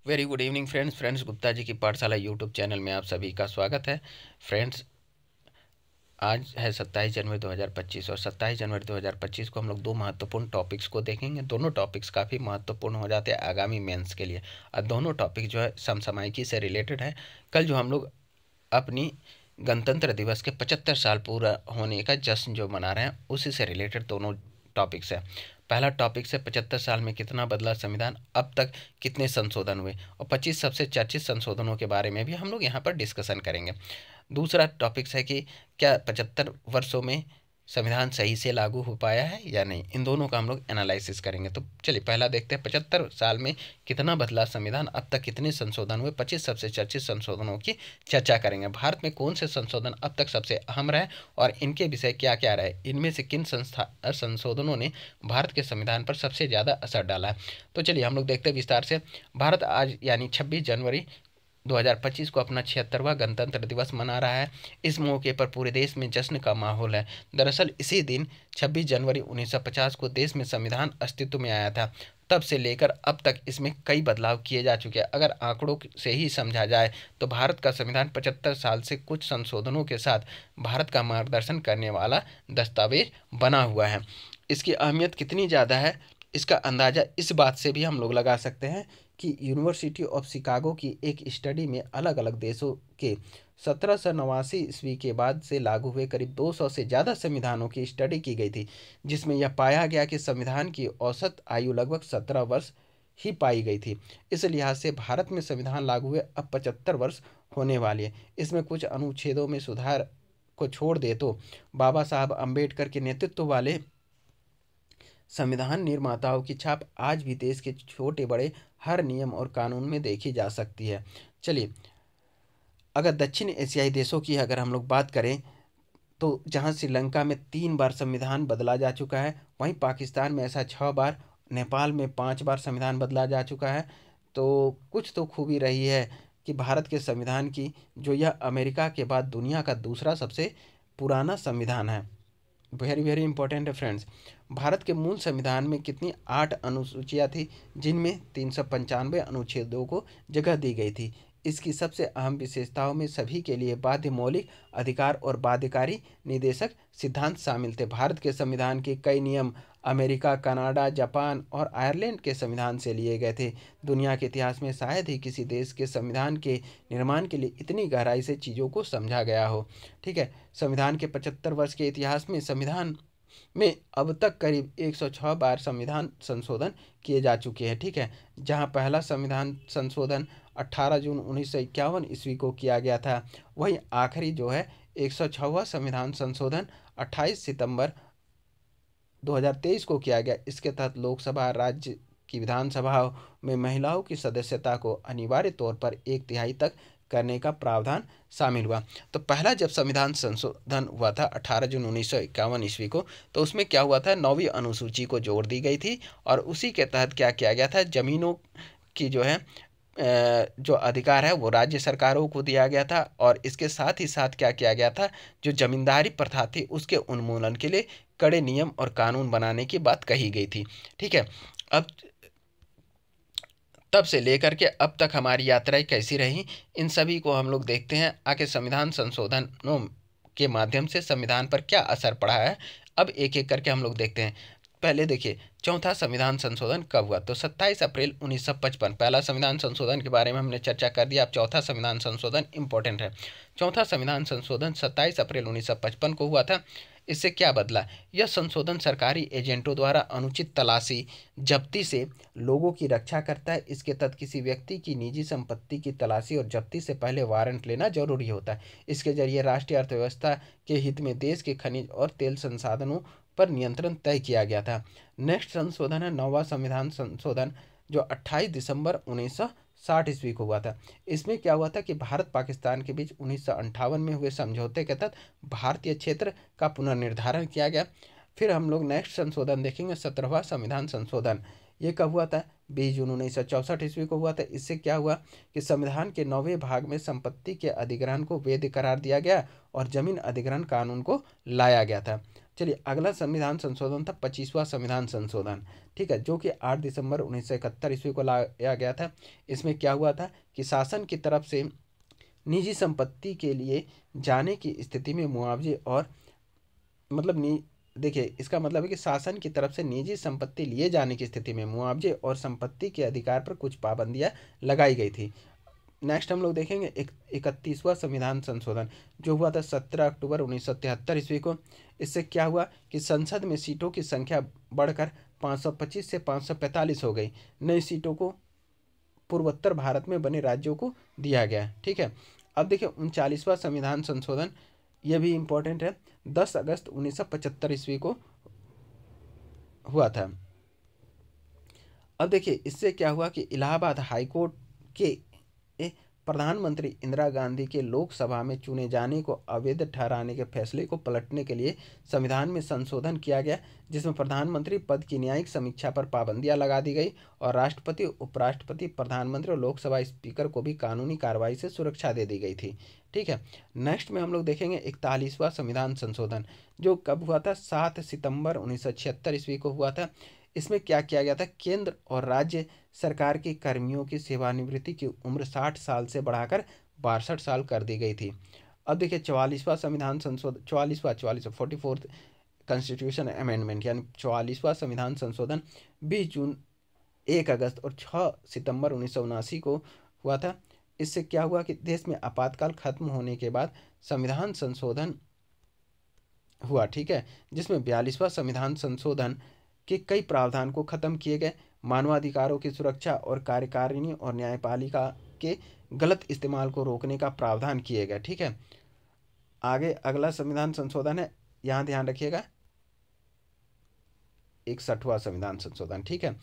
Very good evening friends Gupta ji की पाठशाला YouTube channel में आप सभी का स्वागत है। फ्रेंड्स, आज है 27 जनवरी 2025 और 27 जनवरी 2025 को हम लोग दो महत्वपूर्ण टॉपिक्स को देखेंगे। दोनों टॉपिक्स काफ़ी महत्वपूर्ण हो जाते हैं आगामी मेंस के लिए, और दोनों टॉपिक जो है समसामयिकी से रिलेटेड है। कल जो हम लोग अपनी गणतंत्र दिवस के 75 साल पूरा होने का जश्न जो मना रहे हैं, उसी से रिलेटेड दोनों टॉपिक्स है। पहला टॉपिक से 75 साल में कितना बदला संविधान, अब तक कितने संशोधन हुए, और 25 सबसे चर्चित संशोधनों के बारे में भी हम लोग यहाँ पर डिस्कशन करेंगे। दूसरा टॉपिक है कि क्या 75 वर्षों में संविधान सही से लागू हो पाया है या नहीं। इन दोनों का हम लोग एनालिसिस करेंगे। तो चलिए पहला देखते हैं, 75 साल में कितना बदला संविधान, अब तक कितने संशोधन हुए, 25 सबसे चर्चित संशोधनों की चर्चा करेंगे। भारत में कौन से संशोधन अब तक सबसे अहम रहे और इनके विषय क्या क्या रहे, इनमें से किन संशोधनों ने भारत के संविधान पर सबसे ज़्यादा असर डाला है। तो चलिए हम लोग देखते हैं विस्तार से। भारत आज यानी 26 जनवरी 2025 को अपना 76वां गणतंत्र दिवस मना रहा है। इस मौके पर पूरे देश में जश्न का माहौल है। दरअसल इसी दिन 26 जनवरी 1950 को देश में संविधान अस्तित्व में आया था। तब से लेकर अब तक इसमें कई बदलाव किए जा चुके हैं। अगर आंकड़ों से ही समझा जाए तो भारत का संविधान 75 साल से कुछ संशोधनों के साथ भारत का मार्गदर्शन करने वाला दस्तावेज बना हुआ है। इसकी अहमियत कितनी ज़्यादा है, इसका अंदाज़ा इस बात से भी हम लोग लगा सकते हैं कि यूनिवर्सिटी ऑफ शिकागो की एक स्टडी में अलग अलग देशों के 1789 ईस्वी के बाद से लागू हुए करीब 200 से ज़्यादा संविधानों की स्टडी की गई थी, जिसमें यह पाया गया कि संविधान की औसत आयु लगभग 17 वर्ष ही पाई गई थी। इस लिहाज से भारत में संविधान लागू हुए अब 75 वर्ष होने वाले हैं। इसमें कुछ अनुच्छेदों में सुधार को छोड़ दे तो बाबा साहब अम्बेडकर के नेतृत्व वाले संविधान निर्माताओं की छाप आज भी देश के छोटे बड़े हर नियम और कानून में देखी जा सकती है। चलिए, अगर दक्षिण एशियाई देशों की अगर हम लोग बात करें तो जहां श्रीलंका में 3 बार संविधान बदला जा चुका है, वहीं पाकिस्तान में ऐसा 6 बार, नेपाल में 5 बार संविधान बदला जा चुका है। तो कुछ तो खूबी रही है कि भारत के संविधान की, जो यह अमेरिका के बाद दुनिया का दूसरा सबसे पुराना संविधान है। वेरी वेरी इंपॉर्टेंट है फ्रेंड्स। भारत के मूल संविधान में कितनी 8 अनुसूचियाँ थी, जिनमें 395 अनुच्छेदों को जगह दी गई थी। इसकी सबसे अहम विशेषताओं में सभी के लिए बाध्य मौलिक अधिकार और बाध्यकारी निदेशक सिद्धांत शामिल थे। भारत के संविधान के कई नियम अमेरिका, कनाडा, जापान और आयरलैंड के संविधान से लिए गए थे। दुनिया के इतिहास में शायद ही किसी देश के संविधान के निर्माण के लिए इतनी गहराई से चीज़ों को समझा गया हो। ठीक है, संविधान के 75 वर्ष के इतिहास में संविधान में अब तक करीब 106 बार संविधान संशोधन किए जा चुके हैं। ठीक है, जहां पहला संविधान संशोधन 18 जून 1951 ईस्वी को किया गया था, वहीं आखिरी जो है 106वां संविधान संशोधन 28 सितंबर 2023 को किया गया। इसके तहत लोकसभा, राज्य की विधानसभाओं में महिलाओं की सदस्यता को अनिवार्य तौर पर 1/3 तक करने का प्रावधान शामिल हुआ। तो पहला जब संविधान संशोधन हुआ था 18 जून 1951 ईस्वी को, तो उसमें क्या हुआ था, 9वीं अनुसूची को जोड़ दी गई थी और उसी के तहत क्या किया गया था, जमीनों की जो है जो अधिकार है वो राज्य सरकारों को दिया गया था। और इसके साथ ही साथ क्या किया गया था, जो जमींदारी प्रथा थी उसके उन्मूलन के लिए कड़े नियम और कानून बनाने की बात कही गई थी। ठीक है, अब तब से लेकर के अब तक हमारी यात्राएं कैसी रही, इन सभी को हम लोग देखते हैं। आगे संविधान संशोधनों के माध्यम से संविधान पर क्या असर पड़ा है, अब एक एक करके हम लोग देखते हैं। पहले देखिए, चौथा संविधान संशोधन कब हुआ, तो 27 अप्रैल 1955। पहला संविधान संशोधन के बारे में हमने चर्चा कर दिया, अब चौथा संविधान संशोधन इंपॉर्टेंट है। चौथा संविधान संशोधन 27 अप्रैल 1955 को हुआ था। इससे क्या बदला, यह संशोधन सरकारी एजेंटों द्वारा अनुचित तलाशी जब्ती से लोगों की रक्षा करता है। इसके तहत किसी व्यक्ति की निजी संपत्ति की तलाशी और जब्ती से पहले वारंट लेना जरूरी होता है। इसके जरिए राष्ट्रीय अर्थव्यवस्था के हित में देश के खनिज और तेल संसाधनों पर नियंत्रण तय किया गया था। नेक्स्ट संशोधन है 9वां संविधान संशोधन, जो 28 दिसंबर 1960 ईस्वी को हुआ था। इसमें क्या हुआ था कि भारत पाकिस्तान के बीच 1958 में हुए समझौते के तहत भारतीय क्षेत्र का पुनर्निर्धारण किया गया। फिर हम लोग नेक्स्ट संशोधन देखेंगे, 17वां संविधान संशोधन। ये कब हुआ था, 20 जून 1964 ईस्वी को हुआ था। इससे क्या हुआ कि संविधान के 9वें भाग में संपत्ति के अधिग्रहण को वैध करार दिया गया और जमीन अधिग्रहण कानून को लाया गया था। चलिए, अगला संविधान संशोधन था 25वां संविधान संशोधन, ठीक है, जो कि 8 दिसंबर 1971 ईस्वी को लाया गया था। इसमें क्या हुआ था कि शासन की तरफ से निजी संपत्ति के लिए जाने की स्थिति में मुआवजे और मतलब देखिए, इसका मतलब है कि शासन की तरफ से निजी संपत्ति लिए जाने की स्थिति में मुआवजे और संपत्ति के अधिकार पर कुछ पाबंदियां लगाई गई थी। नेक्स्ट हम लोग देखेंगे 31वां संविधान संशोधन, जो हुआ था 17 अक्टूबर 1973 ईस्वी को। इससे क्या हुआ कि संसद में सीटों की संख्या बढ़कर 525 से 545 हो गई। नई सीटों को पूर्वोत्तर भारत में बने राज्यों को दिया गया, ठीक है। अब देखिए 39वां संविधान संशोधन, यह भी इम्पोर्टेंट है, 10 अगस्त 1975 ईस्वी को हुआ था। अब देखिए इससे क्या हुआ कि इलाहाबाद हाईकोर्ट के प्रधानमंत्री इंदिरा गांधी के लोकसभा में चुने जाने को अवैध ठहराने के फैसले को पलटने के लिए संविधान में संशोधन किया गया, जिसमें प्रधानमंत्री पद की न्यायिक समीक्षा पर पाबंदियां लगा दी गई और राष्ट्रपति, उपराष्ट्रपति, प्रधानमंत्री और लोकसभा स्पीकर को भी कानूनी कार्रवाई से सुरक्षा दे दी गई थी, ठीक है। नेक्स्ट में हम लोग देखेंगे 41वां संविधान संशोधन, जो कब हुआ था, 7 सितंबर 1976 ईस्वी को हुआ था। इसमें क्या किया गया था, केंद्र और राज्य सरकार के कर्मियों की सेवानिवृत्ति की उम्र 60 साल से बढ़ाकर 62 साल कर दी गई थी। अब देखिए 44वां संविधान संशोधन, 44वां कॉन्स्टिट्यूशन अमेंडमेंट यानी 44वां संविधान संशोधन 20 जून, 1 अगस्त और 6 सितंबर 1979 को हुआ था। इससे क्या हुआ कि देश में आपातकाल खत्म होने के बाद संविधान संशोधन हुआ, ठीक है, जिसमें 42वां संविधान संशोधन के कई प्रावधान को खत्म किए गए। मानवाधिकारों की सुरक्षा और कार्यकारिणी और न्यायपालिका के गलत इस्तेमाल को रोकने का प्रावधान किए गए, ठीक है। आगे अगला संविधान संशोधन है, यहाँ ध्यान रखिएगा, 61वां संविधान संशोधन, ठीक है,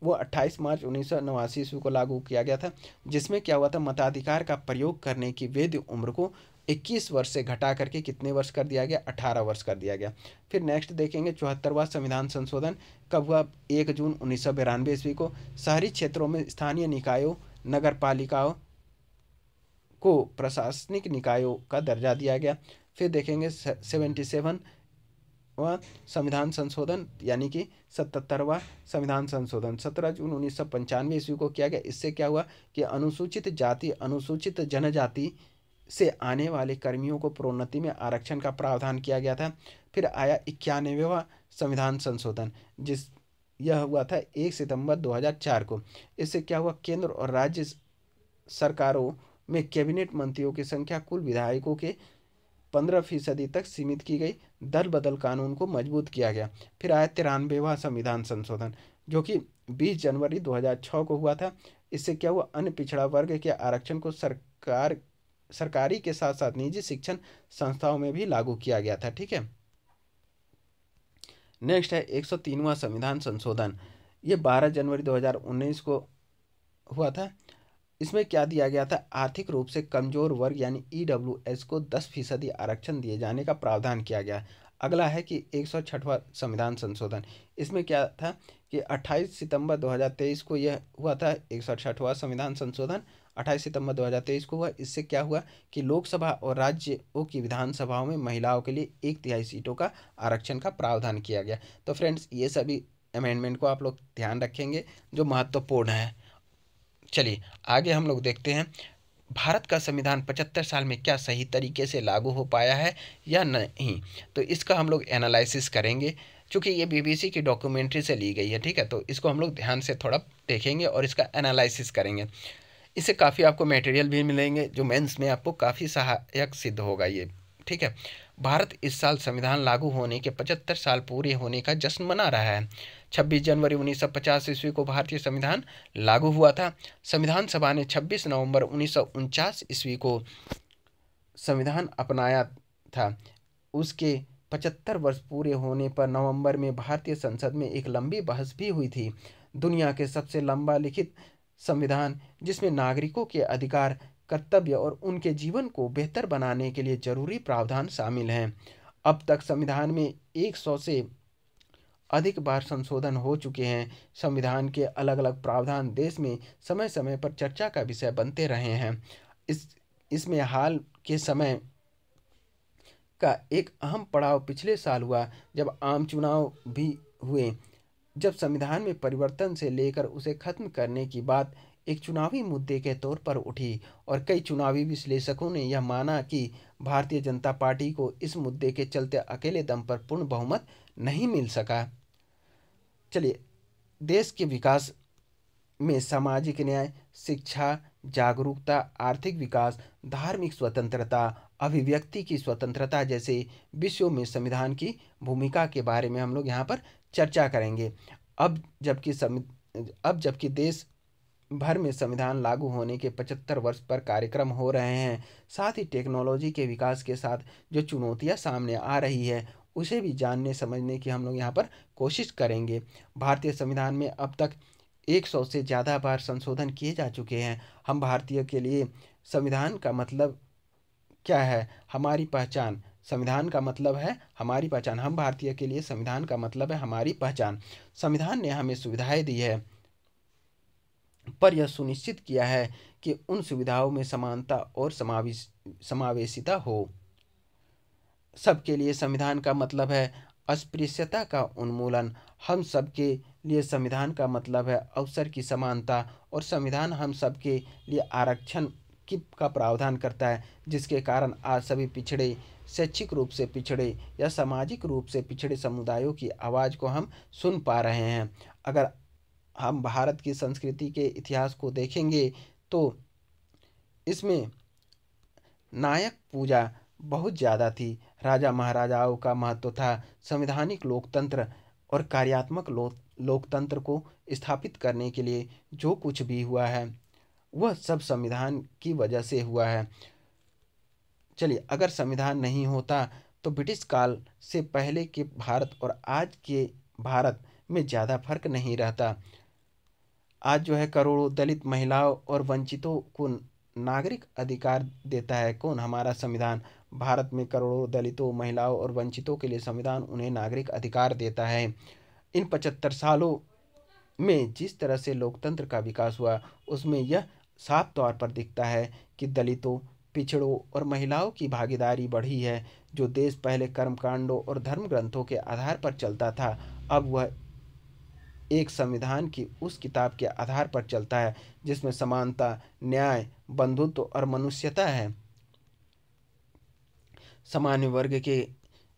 वो 28 मार्च 1989 ईस्वी को लागू किया गया था, जिसमें क्या हुआ था, मताधिकार का प्रयोग करने की वैध उम्र को 21 वर्ष से घटा करके कितने वर्ष कर दिया गया, 18 वर्ष कर दिया गया। फिर नेक्स्ट देखेंगे 74वां संविधान संशोधन, कब हुआ, 1 जून 1992 ईस्वी को। शहरी क्षेत्रों में स्थानीय निकायों, नगर पालिकाओं को प्रशासनिक निकायों का दर्जा दिया गया। फिर देखेंगे 77वां संविधान संशोधन यानी कि 77वां संविधान संशोधन 17 जून 1995 ईस्वी को किया गया। इससे क्या हुआ कि अनुसूचित जाति, अनुसूचित जनजाति से आने वाले कर्मियों को प्रोन्नति में आरक्षण का प्रावधान किया गया था। फिर आया 91वां संविधान संशोधन, यह हुआ था 1 सितंबर 2004 को। इससे क्या हुआ, केंद्र और राज्य सरकारों में कैबिनेट मंत्रियों की संख्या कुल विधायकों के 15% तक सीमित की गई। दल बदल कानून को मजबूत किया गया। फिर आया 93वां संविधान संशोधन, जो कि 20 जनवरी 2006 को हुआ था। इससे क्या हुआ, अन्य पिछड़ा वर्ग के आरक्षण को सरकारी के साथ साथ निजी शिक्षण संस्थाओं में भी लागू किया गया था, ठीक है। नेक्स्ट है 103वां संविधान संशोधन, ये 12 जनवरी 2019 को हुआ था। इसमें क्या दिया गया था, आर्थिक रूप से कमजोर वर्ग यानी EWS को 10% आरक्षण दिए जाने का प्रावधान किया गया। अगला है कि 106वां संविधान संशोधन, इसमें क्या था कि 28 सितंबर 2023 को यह हुआ था। 106वां संविधान संशोधन 28 सितंबर 2023 को हुआ। इससे क्या हुआ कि लोकसभा और राज्यों की विधानसभाओं में महिलाओं के लिए 1/3 सीटों का आरक्षण का प्रावधान किया गया। तो फ्रेंड्स, ये सभी अमेंडमेंट को आप लोग ध्यान रखेंगे जो महत्वपूर्ण है। चलिए आगे हम लोग देखते हैं, भारत का संविधान 75 साल में क्या सही तरीके से लागू हो पाया है या नहीं। तो इसका हम लोग एनालिसिस करेंगे, क्योंकि ये BBC की डॉक्यूमेंट्री से ली गई है, ठीक है। तो इसको हम लोग ध्यान से थोड़ा देखेंगे और इसका एनालिसिस करेंगे। इससे काफ़ी आपको मटेरियल भी मिलेंगे जो मेंस में आपको काफ़ी सहायक सिद्ध होगा ये, ठीक है। भारत इस साल संविधान लागू होने के 75 साल पूरे होने का जश्न मना रहा है। 26 जनवरी 1950 ईस्वी को भारतीय संविधान लागू हुआ था। संविधान सभा ने 26 नवंबर 1949 ईस्वी को संविधान अपनाया था। उसके 75 वर्ष पूरे होने पर नवंबर में भारतीय संसद में एक लंबी बहस भी हुई थी। दुनिया के सबसे लंबा लिखित संविधान, जिसमें नागरिकों के अधिकार, कर्तव्य और उनके जीवन को बेहतर बनाने के लिए जरूरी प्रावधान शामिल हैं। अब तक संविधान में 100 से अधिक बार संशोधन हो चुके हैं। संविधान के अलग अलग प्रावधान देश में समय समय पर चर्चा का विषय बनते रहे हैं। इसमें हाल के समय का एक अहम पड़ाव पिछले साल हुआ, जब आम चुनाव भी हुए। जब संविधान में परिवर्तन से लेकर उसे खत्म करने की बात एक चुनावी मुद्दे के तौर पर उठी, और कई चुनावी विश्लेषकों ने यह माना कि भारतीय जनता पार्टी को इस मुद्दे के चलते अकेले दम पर पूर्ण बहुमत नहीं मिल सका। चलिए, देश के विकास में सामाजिक न्याय, शिक्षा, जागरूकता, आर्थिक विकास, धार्मिक स्वतंत्रता, अभिव्यक्ति की स्वतंत्रता जैसे विषयों में संविधान की भूमिका के बारे में हम लोग यहाँ पर चर्चा करेंगे। अब जबकि देश भर में संविधान लागू होने के 75 वर्ष पर कार्यक्रम हो रहे हैं, साथ ही टेक्नोलॉजी के विकास के साथ जो चुनौतियां सामने आ रही है उसे भी जानने समझने की हम लोग यहाँ पर कोशिश करेंगे। भारतीय संविधान में अब तक 100 से ज़्यादा बार संशोधन किए जा चुके हैं। हम भारतीय के लिए संविधान का मतलब क्या है? हमारी पहचान। संविधान का मतलब है हमारी पहचान। हम भारतीय के लिए संविधान का मतलब है हमारी पहचान। संविधान ने हमें सुविधाएं दी है, पर यह सुनिश्चित किया है कि उन सुविधाओं में समानता और समावेशिता हो। सबके लिए संविधान का मतलब है अस्पृश्यता का उन्मूलन। हम सबके लिए संविधान का मतलब है अवसर की समानता, और संविधान हम सबके लिए आरक्षण का प्रावधान करता है, जिसके कारण आज सभी पिछड़े, शैक्षिक रूप से पिछड़े या सामाजिक रूप से पिछड़े समुदायों की आवाज़ को हम सुन पा रहे हैं। अगर हम भारत की संस्कृति के इतिहास को देखेंगे तो इसमें नायक पूजा बहुत ज़्यादा थी। राजा महाराजाओं का महत्व था। संवैधानिक लोकतंत्र और कार्यात्मक लोकतंत्र को स्थापित करने के लिए जो कुछ भी हुआ है वह सब संविधान की वजह से हुआ है। चलिए, अगर संविधान नहीं होता तो ब्रिटिश काल से पहले के भारत और आज के भारत में ज़्यादा फर्क नहीं रहता। आज जो है करोड़ों दलित महिलाओं और वंचितों को नागरिक अधिकार देता है कौन? हमारा संविधान। भारत में करोड़ों दलितों, महिलाओं और वंचितों के लिए संविधान उन्हें नागरिक अधिकार देता है। इन 75 सालों में जिस तरह से लोकतंत्र का विकास हुआ उसमें यह साफ तौर पर दिखता है कि दलितों, पिछड़ों और महिलाओं की भागीदारी बढ़ी है। जो देश पहले कर्मकांडों और धर्म ग्रंथों के आधार पर चलता था, अब वह एक संविधान की उस किताब के आधार पर चलता है जिसमें समानता, न्याय, बंधुत्व और मनुष्यता है। सामान्य वर्ग के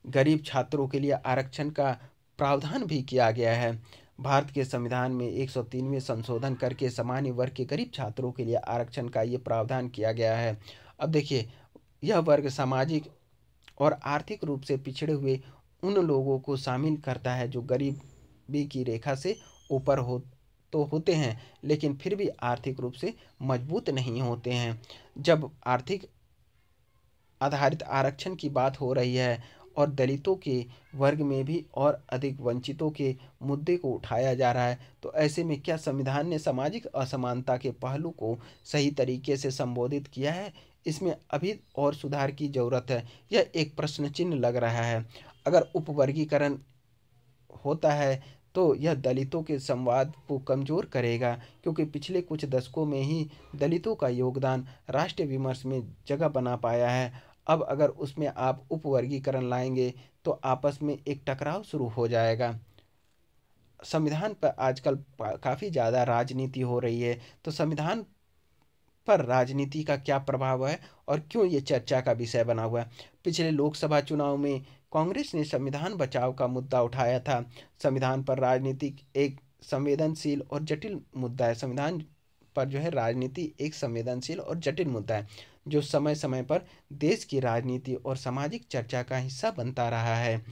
गरीब छात्रों के लिए आरक्षण का प्रावधान भी किया गया है। भारत के संविधान में 103वें संशोधन करके सामान्य वर्ग के गरीब छात्रों के लिए आरक्षण का ये प्रावधान किया गया है। अब देखिए, यह वर्ग सामाजिक और आर्थिक रूप से पिछड़े हुए उन लोगों को शामिल करता है जो गरीबी की रेखा से ऊपर होते हैं, लेकिन फिर भी आर्थिक रूप से मजबूत नहीं होते हैं। जब आर्थिक आधारित आरक्षण की बात हो रही है और दलितों के वर्ग में भी और अधिक वंचितों के मुद्दे को उठाया जा रहा है, तो ऐसे में क्या संविधान ने सामाजिक असमानता के पहलू को सही तरीके से संबोधित किया है? इसमें अभी और सुधार की ज़रूरत है। यह एक प्रश्न चिन्ह लग रहा है। अगर उपवर्गीकरण होता है तो यह दलितों के संवाद को कमज़ोर करेगा, क्योंकि पिछले कुछ दशकों में ही दलितों का योगदान राष्ट्रीय विमर्श में जगह बना पाया है। अब अगर उसमें आप उपवर्गीकरण लाएंगे तो आपस में एक टकराव शुरू हो जाएगा। संविधान पर आजकल काफ़ी ज़्यादा राजनीति हो रही है, तो संविधान पर राजनीति का क्या प्रभाव है और क्यों ये चर्चा का विषय बना हुआ है? पिछले लोकसभा चुनाव में कांग्रेस ने संविधान बचाव का मुद्दा उठाया था। संविधान पर राजनीति एक संवेदनशील और जटिल मुद्दा है। संविधान पर जो है राजनीति एक संवेदनशील और जटिल मुद्दा है, जो समय समय पर देश की राजनीति और सामाजिक चर्चा का हिस्सा बनता रहा है।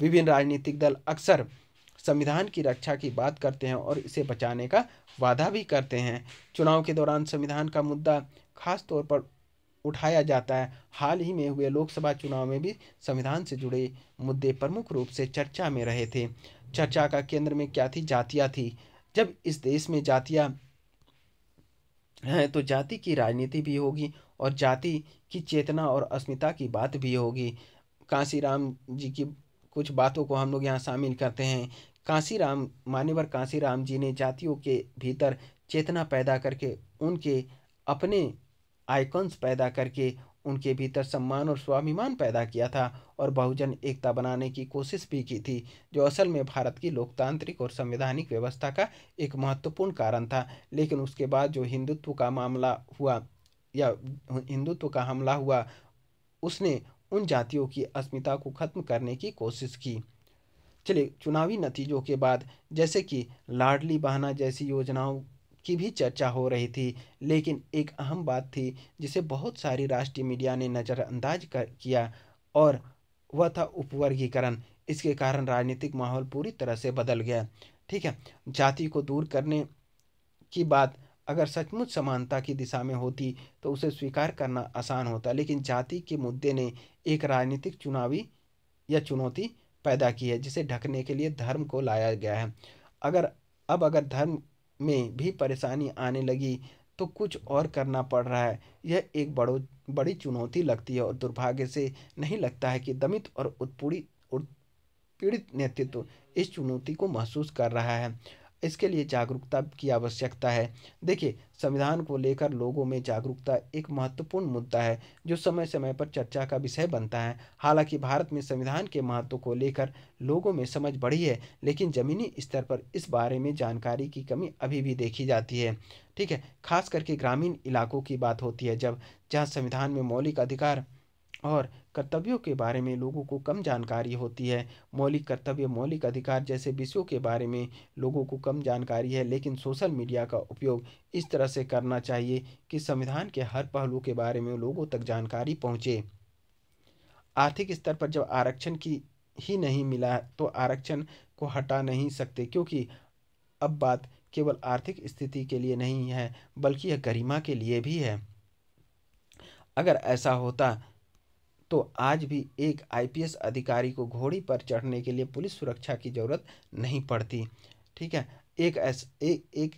विभिन्न राजनीतिक दल अक्सर संविधान की रक्षा की बात करते हैं और इसे बचाने का वादा भी करते हैं। चुनाव के दौरान संविधान का मुद्दा खास तौर पर उठाया जाता है। हाल ही में हुए लोकसभा चुनाव में भी संविधान से जुड़े मुद्दे प्रमुख रूप से चर्चा में रहे थे। चर्चा का केंद्र में क्या थी? जातियाँ थी। जब इस देश में जातियाँ हैं तो जाति की राजनीति भी होगी और जाति की चेतना और अस्मिता की बात भी होगी। कांसीराम जी की कुछ बातों को हम लोग यहाँ शामिल करते हैं। मान्यवर कांसीराम जी ने जातियों के भीतर चेतना पैदा करके, उनके अपने आइकॉन्स पैदा करके उनके भीतर सम्मान और स्वाभिमान पैदा किया था और बहुजन एकता बनाने की कोशिश भी की थी, जो असल में भारत की लोकतांत्रिक और संवैधानिक व्यवस्था का एक महत्वपूर्ण कारण था। लेकिन उसके बाद जो हिंदुत्व का मामला हुआ या हिंदुत्व का हमला हुआ, उसने उन जातियों की अस्मिता को खत्म करने की कोशिश की। चलिए, चुनावी नतीजों के बाद जैसे कि लाडली बहना जैसी योजनाओं की भी चर्चा हो रही थी, लेकिन एक अहम बात थी जिसे बहुत सारी राष्ट्रीय मीडिया ने नज़रअंदाज किया, और वह था उपवर्गीकरण। इसके कारण राजनीतिक माहौल पूरी तरह से बदल गया। ठीक है, जाति को दूर करने की बात अगर सचमुच समानता की दिशा में होती तो उसे स्वीकार करना आसान होता, लेकिन जाति के मुद्दे ने एक राजनीतिक चुनावी या चुनौती पैदा की है, जिसे ढकने के लिए धर्म को लाया गया है। अगर अगर धर्म में भी परेशानी आने लगी तो कुछ और करना पड़ रहा है। यह एक बड़ी चुनौती लगती है, और दुर्भाग्य से नहीं लगता है कि दमित और उत्पीड़ित नेतृत्व इस चुनौती को महसूस कर रहा है। इसके लिए जागरूकता की आवश्यकता है। देखिए, संविधान को लेकर लोगों में जागरूकता एक महत्वपूर्ण मुद्दा है, जो समय समय पर चर्चा का विषय बनता है। हालांकि भारत में संविधान के महत्व को लेकर लोगों में समझ बढ़ी है, लेकिन ज़मीनी स्तर पर इस बारे में जानकारी की कमी अभी भी देखी जाती है। ठीक है, खास करके ग्रामीण इलाकों की बात होती है, जहाँ संविधान में मौलिक अधिकार और कर्तव्यों के बारे में लोगों को कम जानकारी होती है। मौलिक कर्तव्य, मौलिक अधिकार जैसे विषयों के बारे में लोगों को कम जानकारी है, लेकिन सोशल मीडिया का उपयोग इस तरह से करना चाहिए कि संविधान के हर पहलू के बारे में लोगों तक जानकारी पहुंचे। आर्थिक स्तर पर जब आरक्षण की ही नहीं मिला तो आरक्षण को हटा नहीं सकते, क्योंकि अब बात केवल आर्थिक स्थिति के लिए नहीं है, बल्कि यह गरिमा के लिए भी है। अगर ऐसा होता तो आज भी एक आईपीएस अधिकारी को घोड़ी पर चढ़ने के लिए पुलिस सुरक्षा की जरूरत नहीं पड़ती। ठीक है, एक ऐस एक एक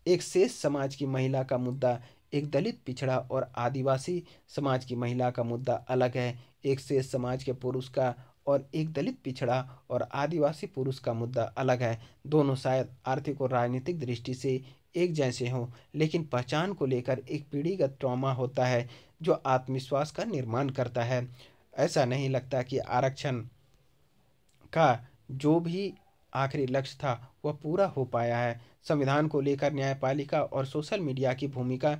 एक शेष समाज की महिला का मुद्दा, एक दलित, पिछड़ा और आदिवासी समाज की महिला का मुद्दा अलग है। एक शेष समाज के पुरुष का और एक दलित, पिछड़ा और आदिवासी पुरुष का मुद्दा अलग है। दोनों शायद आर्थिक और राजनीतिक दृष्टि से एक जैसे हों, लेकिन पहचान को लेकर एक पीढ़ीगत ट्रॉमा होता है जो आत्मविश्वास का निर्माण करता है। ऐसा नहीं लगता कि आरक्षण का जो भी आखिरी लक्ष्य था वह पूरा हो पाया है। संविधान को लेकर न्यायपालिका और सोशल मीडिया की भूमिका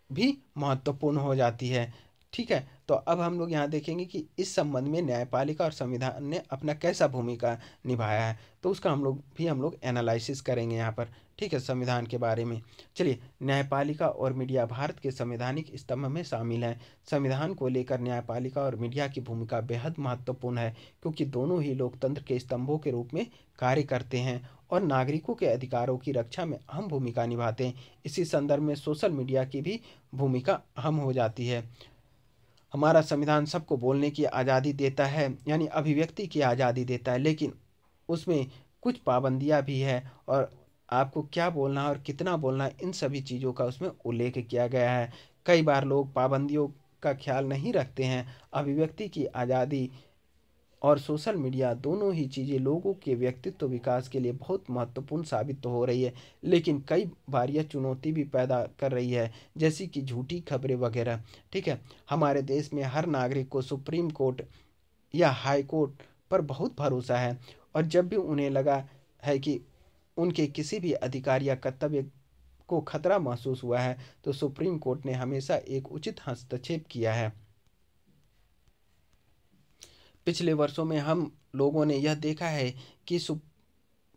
भी महत्वपूर्ण हो जाती है। ठीक है, तो अब हम लोग यहाँ देखेंगे कि इस संबंध में न्यायपालिका और संविधान ने अपना कैसा भूमिका निभाया है, तो उसका हम लोग एनालिसिस करेंगे यहाँ पर। ठीक है, संविधान के बारे में। चलिए, न्यायपालिका और मीडिया भारत के संवैधानिक स्तंभ में शामिल हैं। संविधान को लेकर न्यायपालिका और मीडिया की भूमिका बेहद महत्वपूर्ण है, क्योंकि दोनों ही लोकतंत्र के स्तंभों के रूप में कार्य करते हैं और नागरिकों के अधिकारों की रक्षा में अहम भूमिका निभाते हैं। इसी संदर्भ में सोशल मीडिया की भी भूमिका अहम हो जाती है। हमारा संविधान सबको बोलने की आज़ादी देता है, यानी अभिव्यक्ति की आज़ादी देता है, लेकिन उसमें कुछ पाबंदियां भी है, और आपको क्या बोलना है और कितना बोलना है, इन सभी चीज़ों का उसमें उल्लेख किया गया है। कई बार लोग पाबंदियों का ख्याल नहीं रखते हैं। अभिव्यक्ति की आज़ादी और सोशल मीडिया दोनों ही चीज़ें लोगों के व्यक्तित्व विकास के लिए बहुत महत्वपूर्ण साबित तो हो रही है, लेकिन कई बार यह चुनौती भी पैदा कर रही है, जैसी कि झूठी खबरें वगैरह। ठीक है, हमारे देश में हर नागरिक को सुप्रीम कोर्ट या हाई कोर्ट पर बहुत भरोसा है, और जब भी उन्हें लगा है कि उनके किसी भी अधिकार या कर्तव्य को खतरा महसूस हुआ है, तो सुप्रीम कोर्ट ने हमेशा एक उचित हस्तक्षेप किया है। पिछले वर्षों में हम लोगों ने यह देखा है कि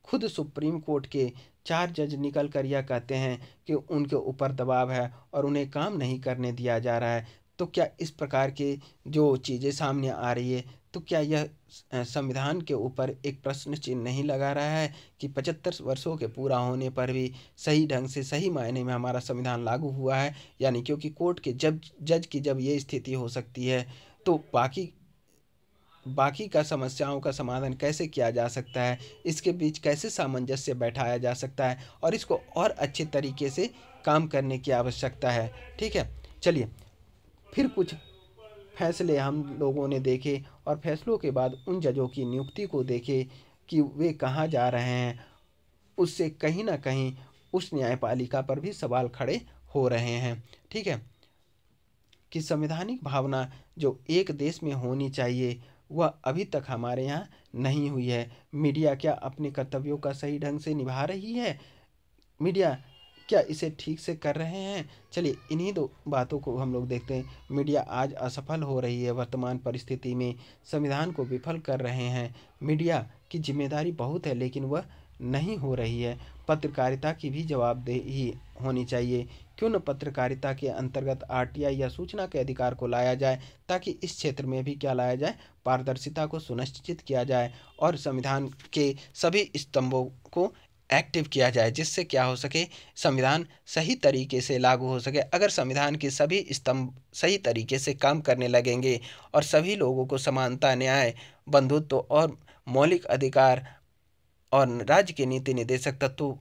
खुद सुप्रीम कोर्ट के 4 जज निकल कर यह कहते हैं कि उनके ऊपर दबाव है और उन्हें काम नहीं करने दिया जा रहा है। तो क्या इस प्रकार के जो चीज़ें सामने आ रही है, तो क्या यह संविधान के ऊपर एक प्रश्न चिन्ह नहीं लगा रहा है कि 75 वर्षों के पूरा होने पर भी सही ढंग से, सही मायने में हमारा संविधान लागू हुआ है या नहीं? क्योंकि कोर्ट के जज की जब ये स्थिति हो सकती है, तो बाकी बाकी का समस्याओं का समाधान कैसे किया जा सकता है, इसके बीच कैसे सामंजस्य बैठाया जा सकता है, और इसको और अच्छे तरीके से काम करने की आवश्यकता है। ठीक है, चलिए, फिर कुछ फैसले हम लोगों ने देखे, और फैसलों के बाद उन जजों की नियुक्ति को देखे कि वे कहाँ जा रहे हैं। उससे कहीं ना कहीं उस न्यायपालिका पर भी सवाल खड़े हो रहे हैं। ठीक है, कि संवैधानिक भावना जो एक देश में होनी चाहिए वह अभी तक हमारे यहाँ नहीं हुई है। मीडिया क्या अपने कर्तव्यों का सही ढंग से निभा रही है? मीडिया क्या इसे ठीक से कर रहे हैं? चलिए इन्हीं दो बातों को हम लोग देखते हैं। मीडिया आज असफल हो रही है वर्तमान परिस्थिति में, संविधान को विफल कर रहे हैं। मीडिया की जिम्मेदारी बहुत है लेकिन वह नहीं हो रही है। पत्रकारिता की भी जवाबदेही होनी चाहिए। क्यों न पत्रकारिता के अंतर्गत आरटीआई या सूचना के अधिकार को लाया जाए, ताकि इस क्षेत्र में भी क्या लाया जाए, पारदर्शिता को सुनिश्चित किया जाए और संविधान के सभी स्तंभों को एक्टिव किया जाए, जिससे क्या हो सके, संविधान सही तरीके से लागू हो सके। अगर संविधान के सभी स्तंभ सही तरीके से काम करने लगेंगे और सभी लोगों को समानता, न्याय, बंधुत्व और मौलिक अधिकार और राज्य के नीति निर्देशक तत्वों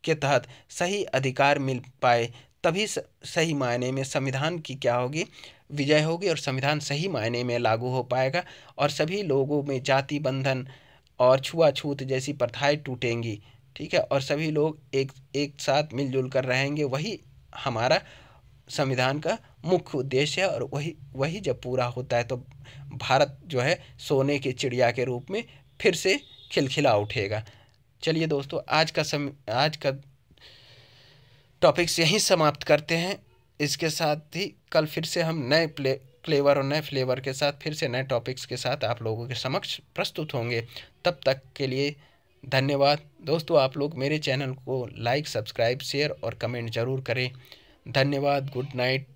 के तहत सही अधिकार मिल पाए, तभी सही मायने में संविधान की क्या होगी, विजय होगी और संविधान सही मायने में लागू हो पाएगा और सभी लोगों में जाति बंधन और छुआछूत जैसी प्रथाएं टूटेंगी। ठीक है, और सभी लोग एक साथ मिलजुल कर रहेंगे। वही हमारा संविधान का मुख्य उद्देश्य है और वही जब पूरा होता है तो भारत जो है सोने की चिड़िया के रूप में फिर से खिलखिला उठेगा। चलिए दोस्तों, आज का टॉपिक्स यहीं समाप्त करते हैं। इसके साथ ही कल फिर से हम नए क्लेवर और नए फ्लेवर के साथ फिर से नए टॉपिक्स के साथ आप लोगों के समक्ष प्रस्तुत होंगे। तब तक के लिए धन्यवाद दोस्तों। आप लोग मेरे चैनल को लाइक, सब्सक्राइब, शेयर और कमेंट ज़रूर करें। धन्यवाद। Good night.